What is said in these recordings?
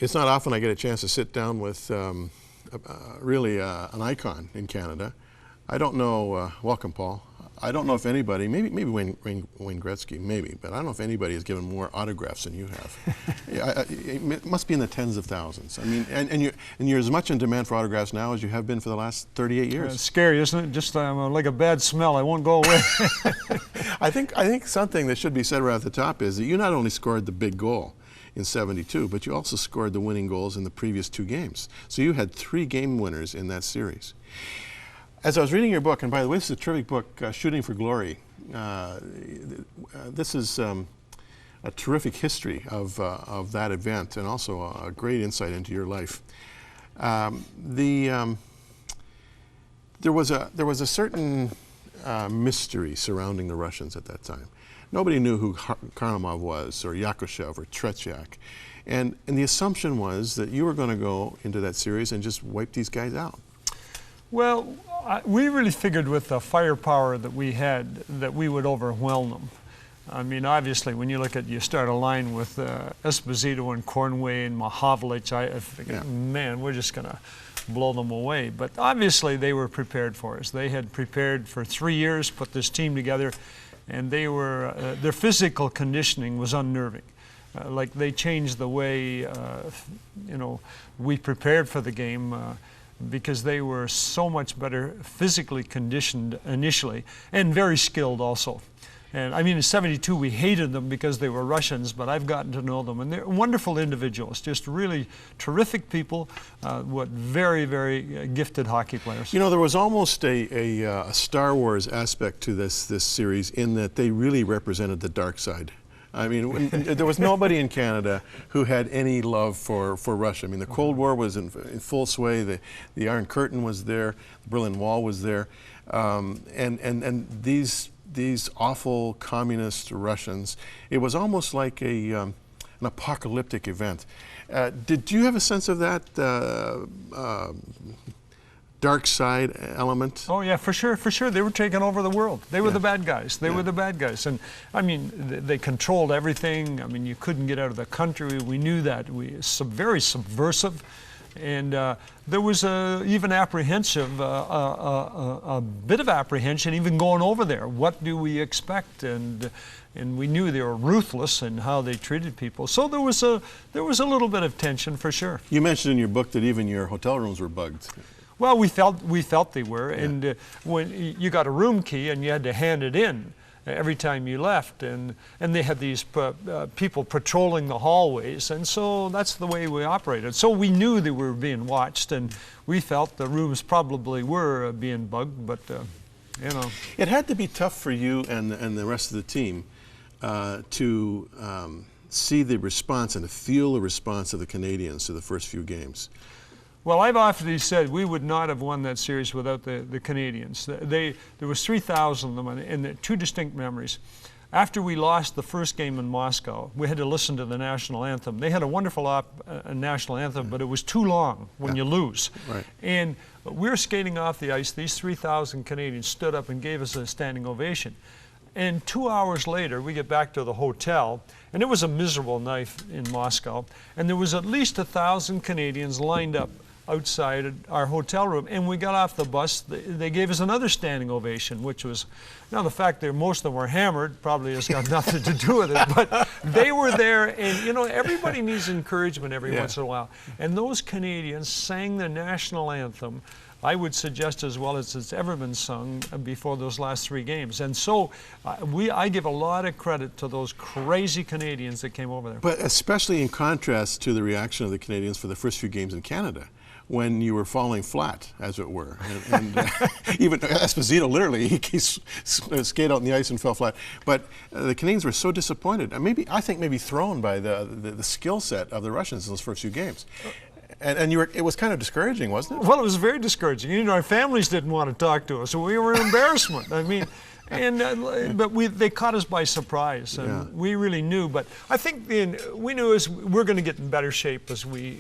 It's not often I get a chance to sit down with really an icon in Canada. I don't know, welcome Paul. I don't know if anybody, maybe Wayne Gretzky, maybe, but I don't know if anybody has given more autographs than you have. It must be in the tens of thousands. I mean, and you're as much in demand for autographs now as you have been for the last 38 years. It's scary, isn't it? Just like a bad smell. I won't go away. I think something that should be said right at the top is that you not only scored the big goal in '72, but you also scored the winning goals in the previous 2 games. So you had 3 game winners in that series. As I was reading your book, and by the way, this is a terrific book, Shooting for Glory. This is a terrific history of that event, and also a great insight into your life. There was a certain mystery surrounding the Russians at that time. Nobody knew who Karlamov was, or Yakovlev, or Tretiak, and the assumption was that you were going to go into that series and just wipe these guys out. Well, we really figured with the firepower that we had that we would overwhelm them. I mean, obviously, when you look at, you start a line with Esposito and Cornway and Mahovlich, I figured, man, we're just going to blow them away. But obviously, they were prepared for us. They had prepared for 3 years, put this team together, and they were, their physical conditioning was unnerving. Like they changed the way, you know, we prepared for the game. Because they were so much better physically conditioned initially, and very skilled also. And I mean, in '72 we hated them because they were Russians, but I've gotten to know them, and they're wonderful individuals, just really terrific people, very, very gifted hockey players. You know, there was almost a Star Wars aspect to this series in that they really represented the dark side. I mean, there was nobody in Canada who had any love for Russia. I mean, the Cold War was in full sway. The Iron Curtain was there. The Berlin Wall was there. And these awful communist Russians, it was almost like an apocalyptic event. Did you have a sense of that dark side element? Oh yeah, for sure, for sure. They were taking over the world. They were the bad guys. They were the bad guys. And I mean, they controlled everything. I mean, you couldn't get out of the country. We knew that. Very subversive. And there was even apprehensive, a bit of apprehension even going over there. What do we expect? And we knew they were ruthless in how they treated people. So there was a little bit of tension for sure. You mentioned in your book that even your hotel rooms were bugged. Well, we felt they were, and when you got a room key and you had to hand it in every time you left, and they had these people patrolling the hallways, and so that's the way we operated. So we knew they were being watched, and we felt the rooms probably were being bugged, but you know. It had to be tough for you and the rest of the team to see the response and to feel the response of the Canadians to the first few games. Well, I've often said we would not have won that series without the Canadians. There was 3,000 of them, and 2 distinct memories. After we lost the first game in Moscow, we had to listen to the national anthem. They had a wonderful national anthem, but it was too long when you lose. Right. And we were skating off the ice. These 3,000 Canadians stood up and gave us a standing ovation. And 2 hours later, we get back to the hotel, and it was a miserable night in Moscow, and there was at least 1,000 Canadians lined up outside our hotel room, and we got off the bus. They gave us another standing ovation, which was, now the fact that most of them were hammered probably has got nothing to do with it, but they were there, and you know, everybody needs encouragement every once in a while. And those Canadians sang the national anthem, I would suggest, as well as it's ever been sung before those last 3 games. And so I give a lot of credit to those crazy Canadians that came over there. But especially in contrast to the reaction of the Canadians for the first few games in Canada, when you were falling flat, as it were. And even Esposito, literally, he skated out on the ice and fell flat. But the Canadians were so disappointed, and I think maybe thrown by the skill set of the Russians in those first few games. And it was kind of discouraging, wasn't it? Well, it was very discouraging. You know, our families didn't want to talk to us, so we were in embarrassment. I mean, but they caught us by surprise, and we really knew. But I think we knew we're going to get in better shape as we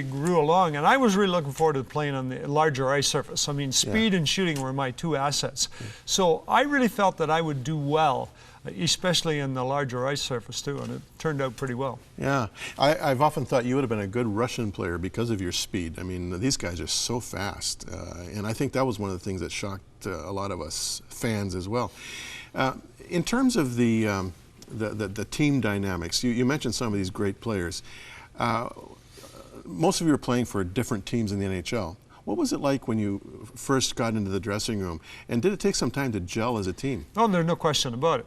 grew along. And I was really looking forward to playing on the larger ice surface. I mean, speed and shooting were my 2 assets. So I really felt that I would do well especially in the larger ice surface too, and it turned out pretty well. Yeah, I've often thought you would have been a good Russian player because of your speed. I mean, these guys are so fast, and I think that was one of the things that shocked a lot of us fans as well. In terms of the team dynamics, you mentioned some of these great players. Most of you were playing for different teams in the NHL. What was it like when you first got into the dressing room, and did it take some time to gel as a team? Oh, there's no question about it.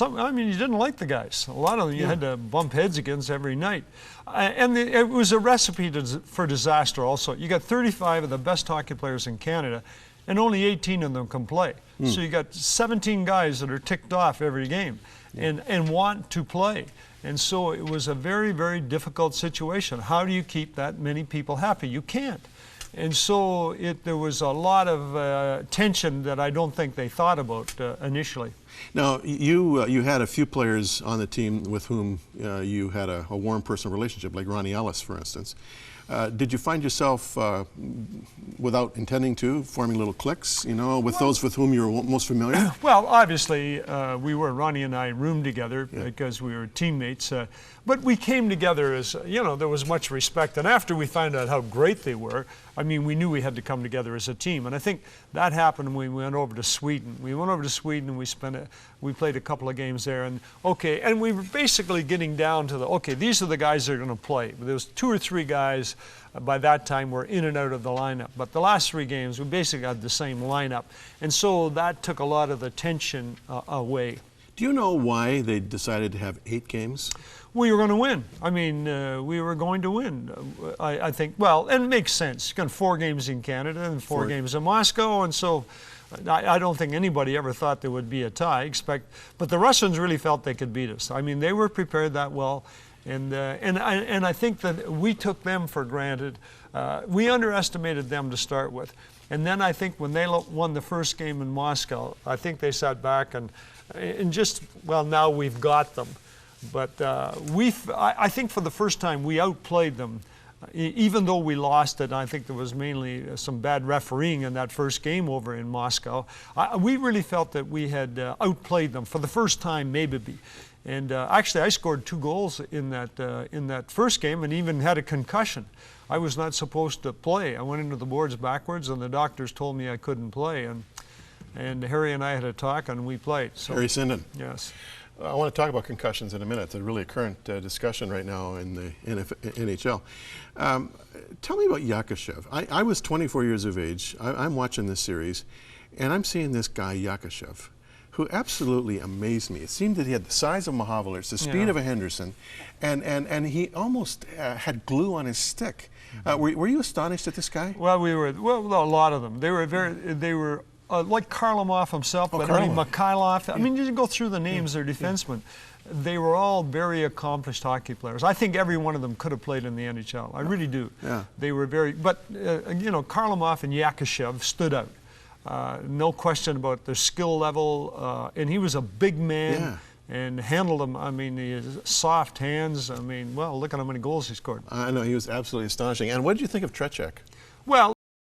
I mean, you didn't like the guys. A lot of them you had to bump heads against every night. And it was a recipe for disaster also. You got 35 of the best hockey players in Canada, and only 18 of them can play. So you got 17 guys that are ticked off every game and want to play. And so it was a very, very difficult situation. How do you keep that many people happy? You can't. And so there was a lot of tension that I don't think they thought about initially. Now, you had a few players on the team with whom you had a warm personal relationship, like Ronnie Ellis, for instance. Did you find yourself, without intending to, forming little cliques, you know, with those with whom you were most familiar? Well, obviously, Ronnie and I roomed together because we were teammates. But we came together as, you know, there was much respect. And after we found out how great they were, I mean, we knew we had to come together as a team. And I think that happened when we went over to Sweden. We went over to Sweden and we played a couple of games there. And we were basically getting down to these are the guys that are going to play. There was 2 or 3 guys by that time were in and out of the lineup. But the last 3 games, we basically had the same lineup. And so that took a lot of the tension away. Do you know why they decided to have 8 games? We were going to win. I mean, we were going to win. I think, well, and it makes sense. You got 4 games in Canada and 4 games in Moscow, and so I don't think anybody ever thought there would be a tie. But the Russians really felt they could beat us. I mean, they were prepared that well, and I think that we took them for granted. We underestimated them to start with, and then I think when they won the first game in Moscow, I think they sat back and just, well, now we've got them. But I think for the first time we outplayed them, even though we lost it. I think there was mainly some bad refereeing in that first game over in Moscow. We really felt that we had outplayed them for the first time, maybe. And actually, I scored 2 goals in that first game, and even had a concussion. I was not supposed to play. I went into the boards backwards, and the doctors told me I couldn't play. And Harry and I had a talk, and we played. So, Harry Sinden. Yes. I want to talk about concussions in a minute. It's a really current discussion right now in the NHL. Tell me about Yakovlev. I was 24 years of age. I'm watching this series, and I'm seeing this guy, Yakovlev, who absolutely amazed me. It seemed that he had the size of Yakovlev, the speed of a Henderson, and he almost had glue on his stick. Were you astonished at this guy? Well, a lot of them. They were like Kharlamov himself, but I mean Mikhailov. I mean, you go through the names, they're defensemen. They were all very accomplished hockey players. I think every one of them could have played in the NHL. I really do. Yeah. They were but you know, Kharlamov and Yakovlev stood out. No question about their skill level, and he was a big man and handled them. I mean, his soft hands. I mean, well, look at how many goals he scored. I know, he was absolutely astonishing. And what did you think of Treček? Well,